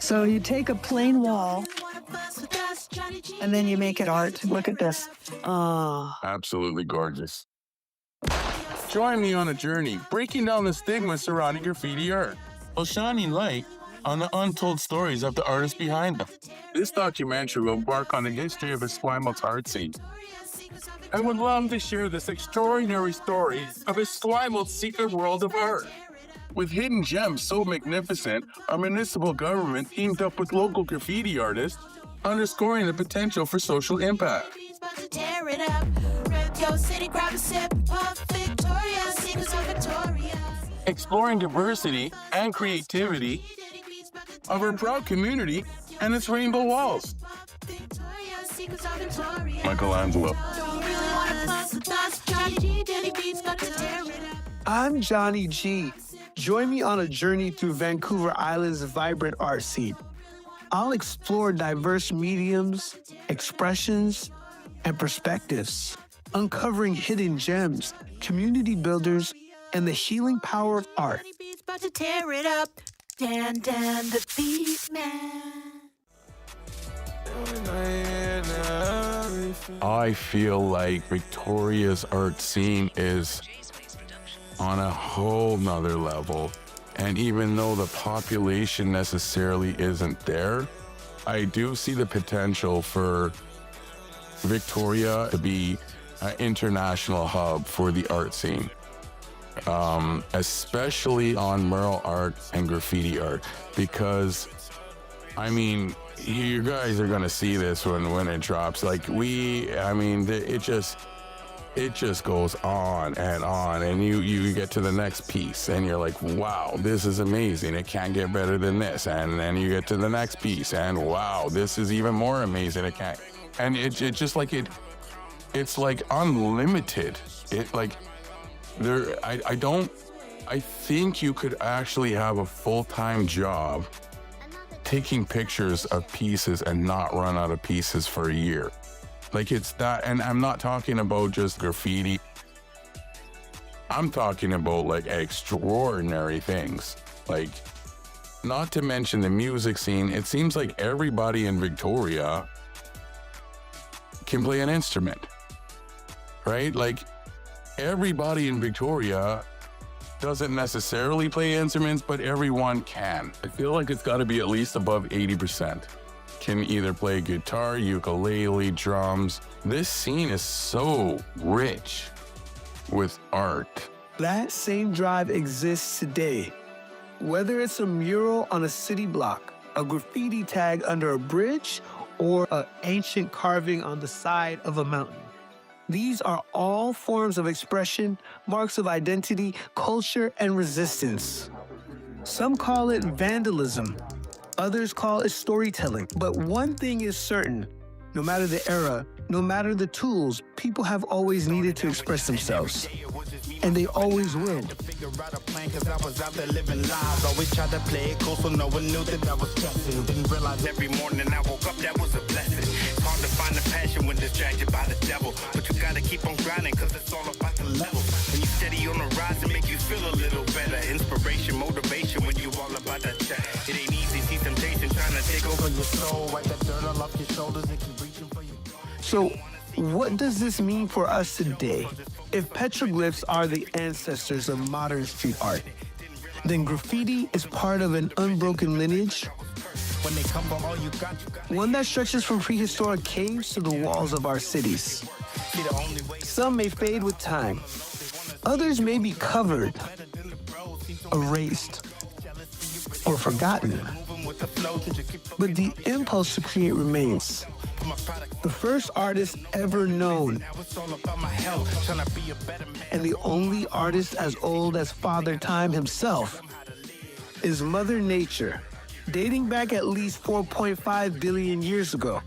So you take a plain wall and then you make it art. Look at this. Absolutely gorgeous. Join me on a journey breaking down the stigma surrounding graffiti art, while shining light on the untold stories of the artists behind them. This documentary will embark on the history of Esquimalt's art scene. I would love to share this extraordinary story of Esquimalt's secret world of art. With hidden gems so magnificent, our municipal government teamed up with local graffiti artists, underscoring the potential for social impact. Exploring diversity and creativity of our proud community and its rainbow walls. Michelangelo. I'm JohnyG. Join me on a journey through Vancouver Island's vibrant art scene. I'll explore diverse mediums, expressions, and perspectives, uncovering hidden gems, community builders, and the healing power of art. I feel like Victoria's art scene is on a whole nother level. And even though the population necessarily isn't there, I do see the potential for Victoria to be an international hub for the art scene, especially on mural art and graffiti art, because, I mean, you guys are gonna see this when it drops. Like it just goes on, and you get to the next piece and you're like, wow, this is amazing, it can't get better than this, and then you get to the next piece and wow, this is even more amazing, it can't, and it's just like it's like unlimited. It like there I think you could actually have a full-time job taking pictures of pieces and not run out of pieces for a year. Like, it's that, and I'm not talking about just graffiti. I'm talking about like extraordinary things. Like, not to mention the music scene. It seems like everybody in Victoria can play an instrument, right? Like, everybody in Victoria doesn't necessarily play instruments, but everyone can. I feel like it's got to be at least above 80%. Can either play guitar, ukulele, drums. This scene is so rich with art. That same drive exists today. Whether it's a mural on a city block, a graffiti tag under a bridge, or an ancient carving on the side of a mountain. These are all forms of expression, marks of identity, culture, and resistance. Some call it vandalism. Others call it storytelling. But one thing is certain. No matter the era, no matter the tools, people have always needed to express themselves. And they always will. Always tried to play it cool so no one knew that I was stressing. Didn't realize every morning I woke up that was a blessing. It's hard to find the passion when distracted by the devil. But you gotta keep on grinding cause it's all about the level. When you steady on the rise it make you feel a little better. Inspiration, motivation when you all about that check. It ain't easy, see temptation trying to take over your soul. Wipe that dirt all off your shoulders and keep reaching for you. So, what does this mean for us today? If petroglyphs are the ancestors of modern street art, then graffiti is part of an unbroken lineage, one that stretches from prehistoric caves to the walls of our cities. Some may fade with time. Others may be covered, erased, or forgotten. But the impulse to create remains. The first artist ever known, and the only artist as old as Father Time himself, is Mother Nature, dating back at least 4.5 billion years ago,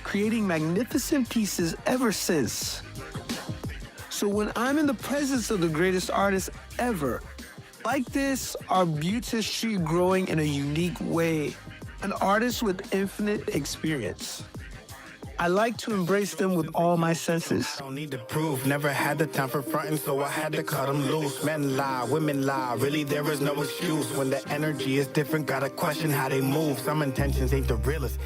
creating magnificent pieces ever since. So when I'm in the presence of the greatest artist ever, like this, our beauteous tree growing in a unique way, an artist with infinite experience. I like to embrace them with all my senses. I don't need to prove, never had the time for fronting, so I had to cut them loose. Men lie, women lie, really there is no excuse. When the energy is different, gotta question how they move. Some intentions ain't the realest.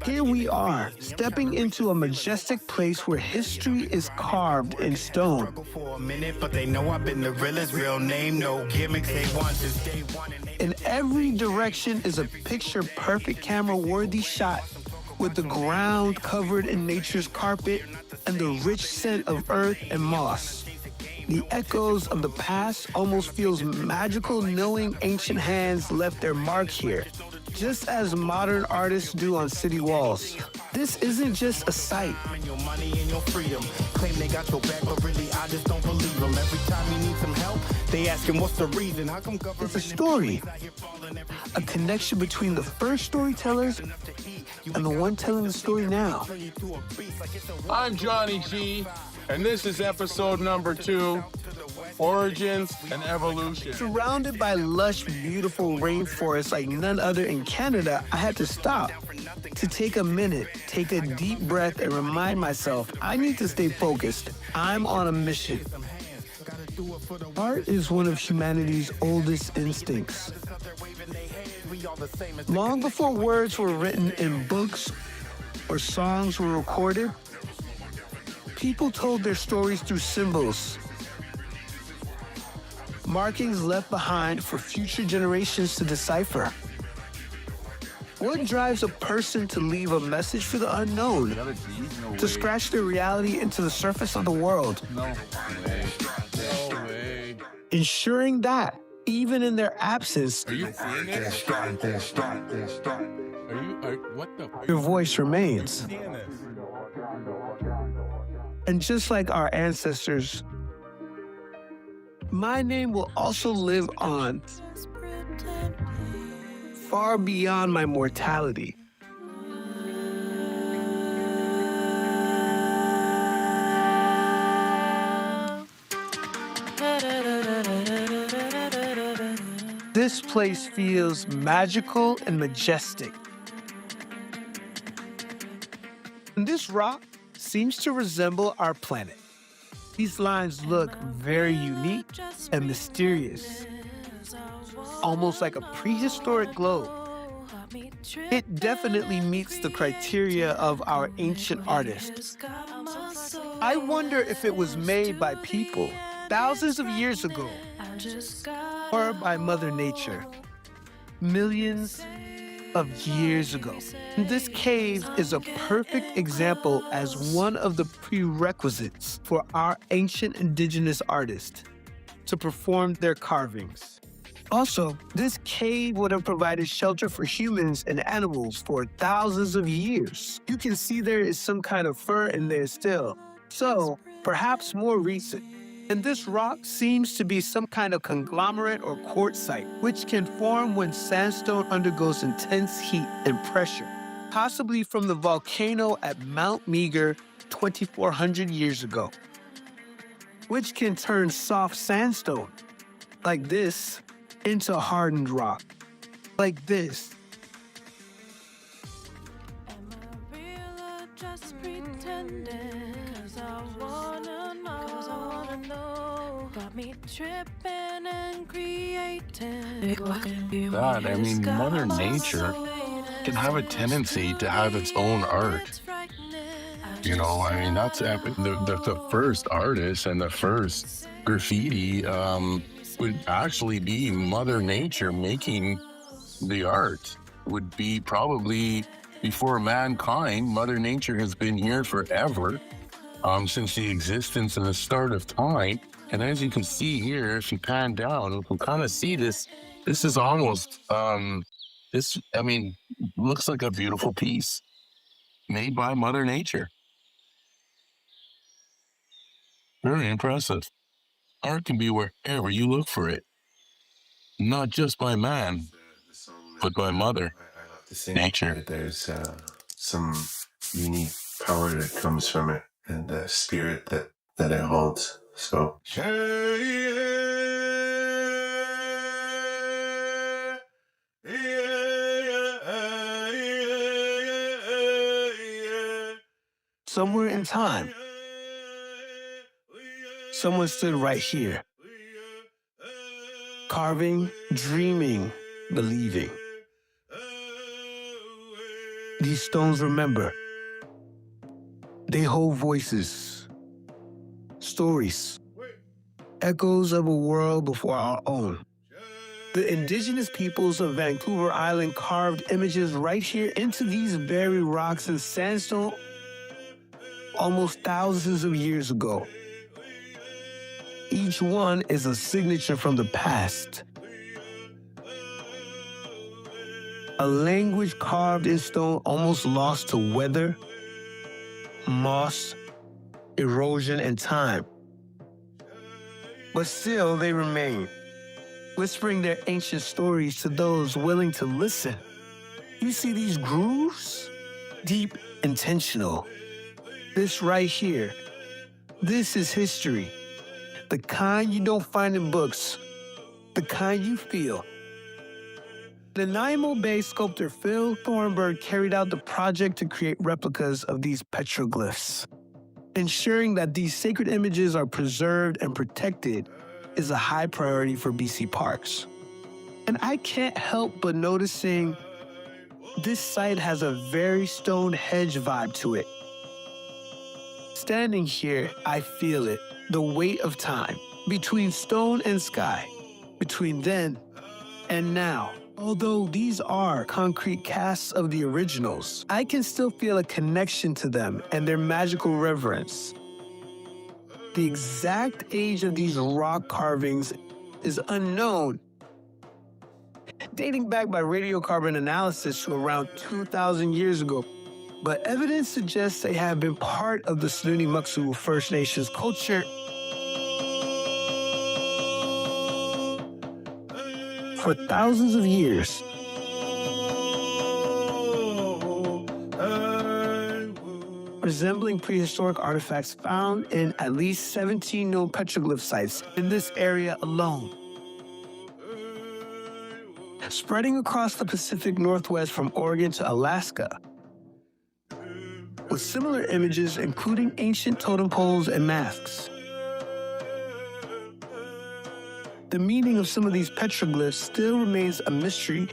Here we are, stepping into a majestic place where history is carved in stone. For a minute, but they know I've been the realest. Real name, no gimmicks, they want since day one. In every direction is a picture-perfect camera-worthy shot with the ground covered in nature's carpet and the rich scent of earth and moss. The echoes of the past almost feels magical knowing ancient hands left their mark here, just as modern artists do on city walls. This isn't just a sight. Your money and your freedom. Claim they got your back, but really I just don't believe them. Every time you need some help, they asking what's the reason. How come It's a story, a connection between the first storytellers and the one telling the story now. I'm JohnyG, and this is episode number 2, Origins and Evolution. Surrounded by lush, beautiful rainforests like none other in Canada, I had to stop to take a minute, take a deep breath, and remind myself I need to stay focused. I'm on a mission. Art is one of humanity's oldest instincts. Long before words were written in books or songs were recorded, people told their stories through symbols, markings left behind for future generations to decipher. What drives a person to leave a message for the unknown, to scratch their reality into the surface of the world? No way. Ensuring that, even in their absence, Are you seeing it? What the? your voice remains. Seeing this? And just like our ancestors, my name will also live on far beyond my mortality. This place feels magical and majestic. And this rock seems to resemble our planet. These lines look very unique and mysterious, almost like a prehistoric globe. It definitely meets the criteria of our ancient artists. I wonder if it was made by people thousands of years ago, or by Mother Nature, millions of years ago. This cave is a perfect example as one of the prerequisites for our ancient indigenous artists to perform their carvings. Also, this cave would have provided shelter for humans and animals for thousands of years. You can see there is some kind of fur in there still, so perhaps more recent. And this rock seems to be some kind of conglomerate or quartzite, which can form when sandstone undergoes intense heat and pressure, possibly from the volcano at Mount Meager 2,400 years ago, which can turn soft sandstone, like this, into hardened rock, like this. Am I real or just pretending? 'Cause I wanna know. Got me tripping and creating. God, I mean, Mother Nature can have a tendency to have its own art. You know, I mean, that's epic. The first artist and the first graffiti would actually be Mother Nature making the art. Would be probably before mankind. Mother Nature has been here forever, since the existence and the start of time. And as you can see here, if you pan down, you can kind of see this. This is almost, looks like a beautiful piece made by Mother Nature. Very impressive. Art can be wherever you look for it. Not just by man, but by Mother Nature. That there's some unique power that comes from it and the spirit that it holds. So somewhere in time, someone stood right here, carving, dreaming, believing. These stones remember. They hold voices, stories, echoes of a world before our own. The indigenous peoples of Vancouver Island carved images right here into these very rocks and sandstone almost thousands of years ago. Each one is a signature from the past. A language carved in stone almost lost to weather, moss, erosion, and time. But still, they remain, whispering their ancient stories to those willing to listen. You see these grooves? Deep, intentional. This right here, this is history. The kind you don't find in books, the kind you feel. The Nanaimo-based sculptor Phil Thornburg carried out the project to create replicas of these petroglyphs. Ensuring that these sacred images are preserved and protected is a high priority for BC Parks. And I can't help but noticing this site has a very Stonehenge vibe to it. Standing here, I feel it, the weight of time, between stone and sky, between then and now. Although these are concrete casts of the originals, I can still feel a connection to them and their magical reverence. The exact age of these rock carvings is unknown, dating back by radiocarbon analysis to around 2,000 years ago. But evidence suggests they have been part of the Snuneymuxw First Nations culture for thousands of years. Resembling prehistoric artifacts found in at least 17 known petroglyph sites in this area alone. Spreading across the Pacific Northwest from Oregon to Alaska, with similar images including ancient totem poles and masks. The meaning of some of these petroglyphs still remains a mystery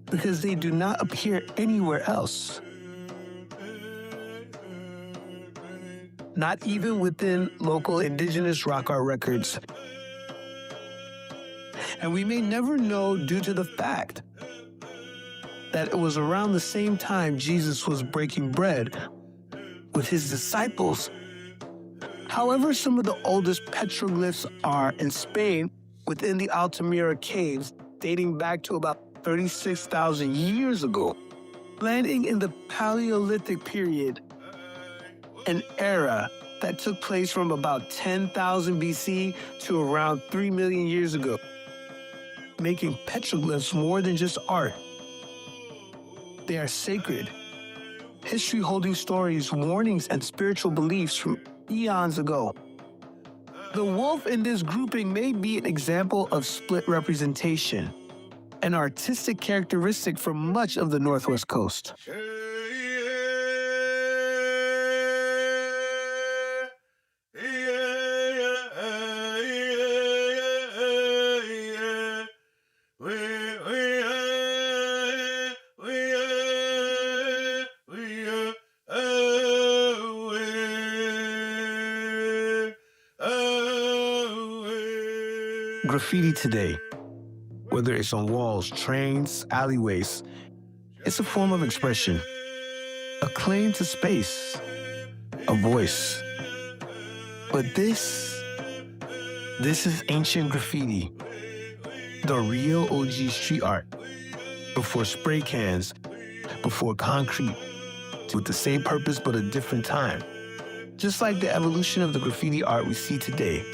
because they do not appear anywhere else. Not even within local indigenous rock art records. And we may never know due to the fact that it was around the same time Jesus was breaking bread with his disciples. However, some of the oldest petroglyphs are in Spain within the Altamira caves, dating back to about 36,000 years ago. Landing in the Paleolithic period, an era that took place from about 10,000 BC to around 3 million years ago, making petroglyphs more than just art. They are sacred, history holding stories, warnings, and spiritual beliefs from eons ago. The wolf in this grouping may be an example of split representation, an artistic characteristic for much of the Northwest Coast. Graffiti today, whether it's on walls, trains, alleyways, it's a form of expression, a claim to space, a voice. But this is ancient graffiti, the real OG street art, before spray cans, before concrete, with the same purpose but a different time. Just like the evolution of the graffiti art we see today.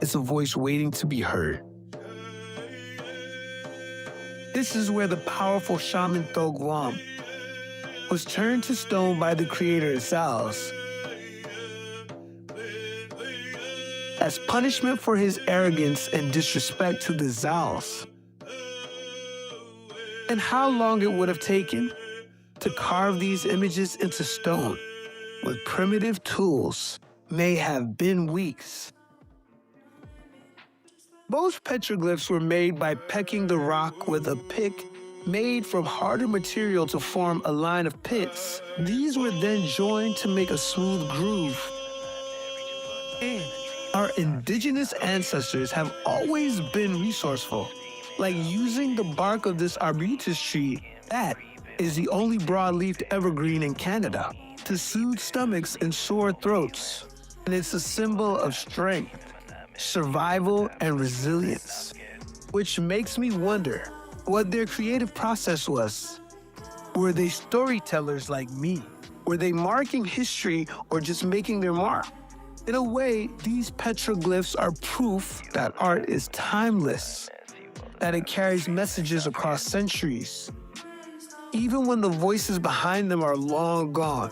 It's a voice waiting to be heard. This is where the powerful shaman Thogwam was turned to stone by the creator Zals as punishment for his arrogance and disrespect to the Zals. And how long it would have taken to carve these images into stone with primitive tools may have been weeks. Most petroglyphs were made by pecking the rock with a pick made from harder material to form a line of pits. These were then joined to make a smooth groove. And our indigenous ancestors have always been resourceful, like using the bark of this arbutus tree. That is the only broad-leafed evergreen in Canada, to soothe stomachs and sore throats. And it's a symbol of strength, survival, and resilience, which makes me wonder what their creative process was. Were they storytellers like me? Were they marking history or just making their mark? In a way, these petroglyphs are proof that art is timeless, that it carries messages across centuries, even when the voices behind them are long gone.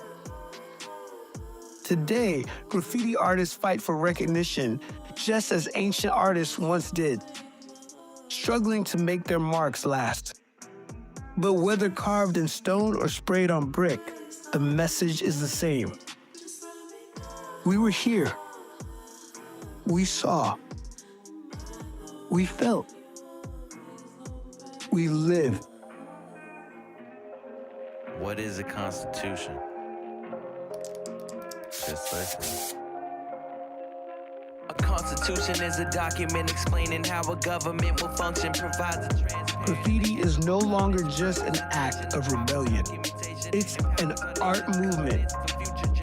Today, graffiti artists fight for recognition just as ancient artists once did, struggling to make their marks last. But whether carved in stone or sprayed on brick, the message is the same. We were here. We saw. We felt. We lived. What is a constitution? Just listen. A constitution is a document explaining how a government will function, provides a transparent. Graffiti is no longer just an act of rebellion. It's an art movement.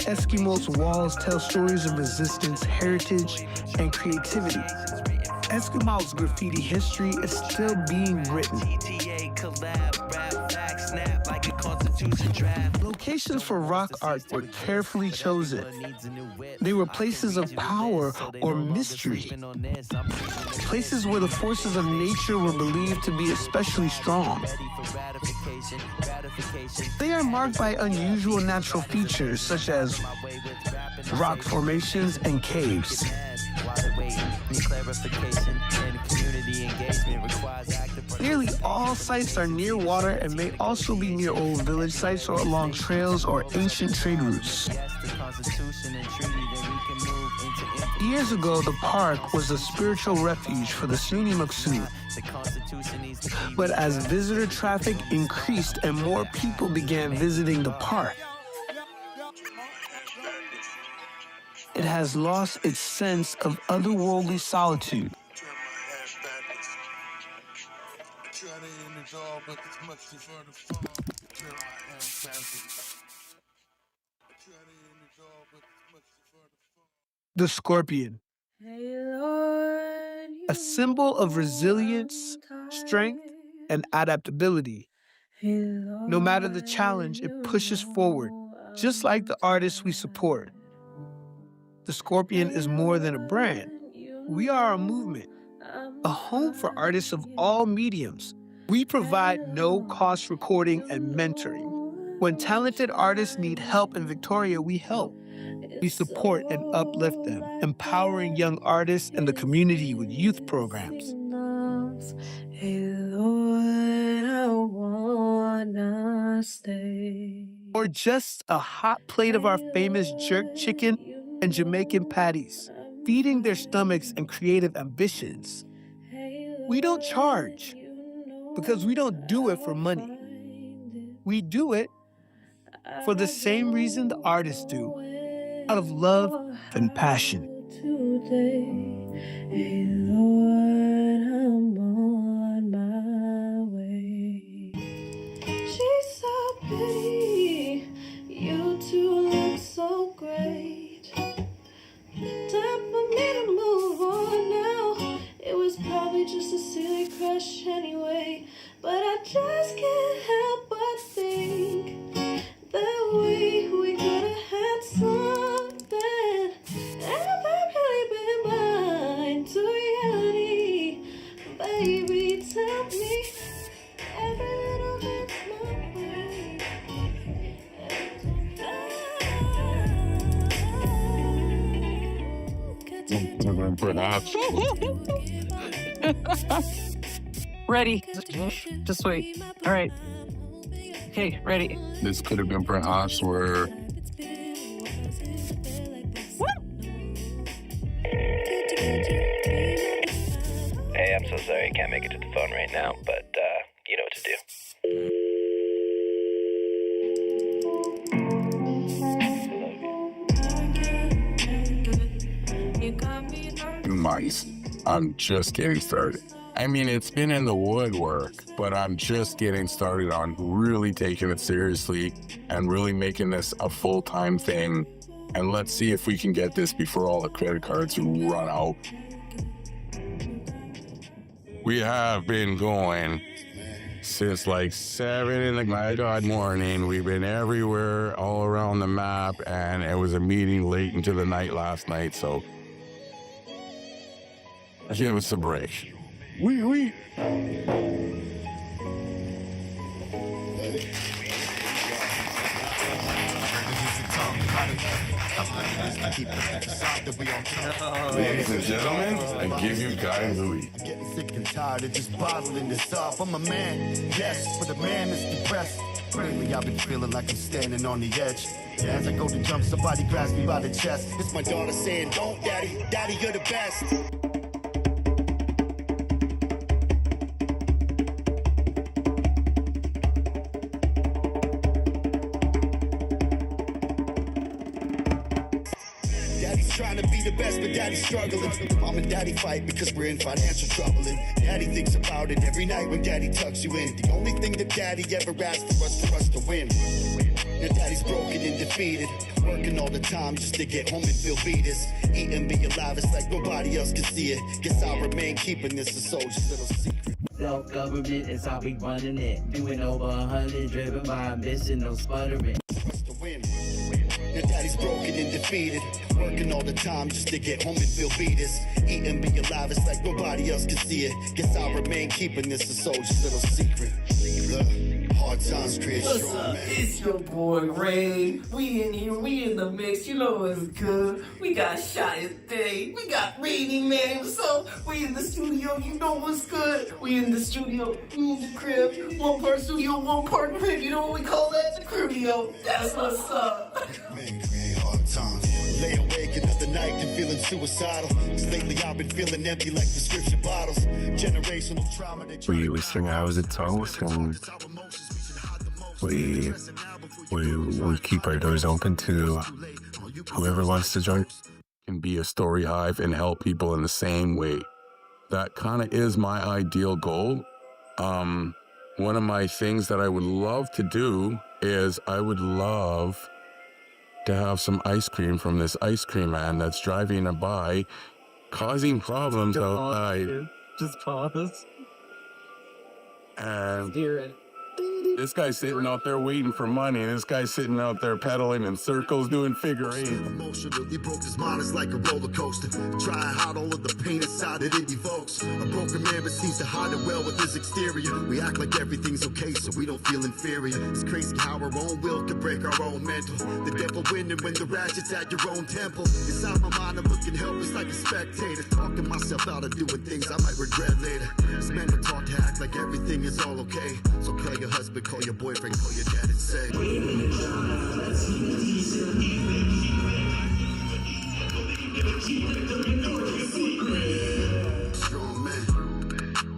Esquimalt's walls tell stories of resistance, heritage, and creativity. Esquimalt's graffiti history is still being written. Locations for rock art were carefully chosen. They were places of power or mystery. Places where the forces of nature were believed to be especially strong. They are marked by unusual natural features such as rock formations and caves. Nearly all sites are near water and may also be near old village sites or along trails or ancient trade routes. Years ago, the park was a spiritual refuge for the Sunni Maksud. But as visitor traffic increased and more people began visiting the park, it has lost its sense of otherworldly solitude. The scorpion, a symbol of resilience, strength, and adaptability. No matter the challenge, it pushes forward, just like the artists we support. The Scorpion is more than a brand. We are a movement, a home for artists of all mediums. We provide no-cost recording and mentoring. When talented artists need help in Victoria, we help. We support and uplift them, empowering young artists and the community with youth programs. Or just a hot plate of our famous jerk chicken and Jamaican patties, feeding their stomachs and creative ambitions. We don't charge because we don't do it for money. We do it for the same reason the artists do, out of love and passion. Hey Lord, I'm on my way. She's so pretty, you two look so great. Time for me to move on now. It was probably just a silly crush anyway, but I just can't help but think that we could have had something. Have I really been blind to reality? Baby, tell me every little bit's my way. Ready. Just wait. All right. Okay, ready. This could have been perhaps where Hey, I'm so sorry I can't make it to the phone right now, but you know what to do. mice. I'm just getting started. I mean, it's been in the woodwork, but I'm just getting started on really taking it seriously and really making this a full-time thing. And let's see if we can get this before all the credit cards run out. We have been going since like 7 in the god morning. We've been everywhere, all around the map, and it was a meeting late into the night last night, so give us a break. Oui. Ladies and gentlemen, I give you Guy Louis. I'm getting sick and tired of just bottling this up. I'm a man, yes, but a man is depressed. Lately I've been feeling like I'm standing on the edge. As I go to jump, somebody grabs me by the chest. It's my daughter saying, don't, daddy, daddy, you're the best. Trying to be the best, but daddy's struggling. Mom and daddy fight because we're in financial trouble. And daddy thinks about it every night when daddy tucks you in. The only thing that daddy ever asked for us to win. Now daddy's broken and defeated, working all the time just to get home and feel beaters. Eat and be alive, it's like nobody else can see it. Guess I'll remain keeping this a soldier's little secret. Self-government is how we running it. Doing over 100, driven by ambition, no sputtering. Now daddy's broken and defeated, working all the time just to get home and feel beaters. Eat and be alive, it's like nobody else can see it. Guess I'll remain keeping this a soldier's little secret. Hard times create strong men. It's your boy Ray. We in here, we in the mix. You know it's good. We got Shy Day. We got Rainy Man. So we in the studio. You know what's good. We in the studio. We in the crib. One part studio, one part crib. You know what we call that? The cribio. That's what's up. Men create hard times. Lay awake another night and feeling suicidal. Cause lately I've been feeling empty like prescription bottles. Generational trauma. We swing out the toast and we keep our doors open to whoever wants to join. Can be a story hive and help people in the same way. That kind of is my ideal goal. One of my things that I would love to do is I would love to have some ice cream from this ice cream man that's driving by, causing problems outside. Just pause. And Hear it. this guy's sitting out there waiting for money, and this guy's sitting out there pedaling in circles doing figure eight. Emotionally broke his mind is like a roller coaster. Try to hide all of the pain inside that it evokes. A broken man but seems to hide it well with his exterior. We act like everything's okay so we don't feel inferior. It's crazy how our own will can break our own mental. The devil winning when the ratchet's at your own temple. Inside my mind I'm looking helpless like a spectator, talking myself out of doing things I might regret later. This man would talk to act like everything is all okay. So call your husband, call your boyfriend, call your dad and say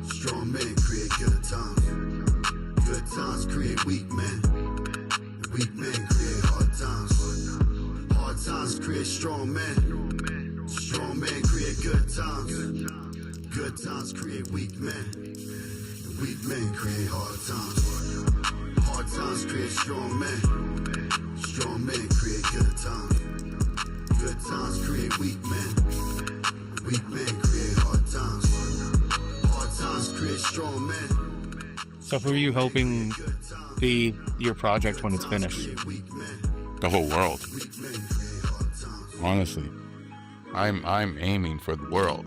strong men create good times. Good times create weak men. Weak men create hard times. Hard times create strong men. Strong men create good times. Good times create weak men. Weak men create hard times. Hard times create strong men. Strong men create good times. Good times create weak men. Weak men create hard times. Hard times create strong men. So who are you hoping be your project when it's finished? The whole world. Honestly, I'm aiming for the world.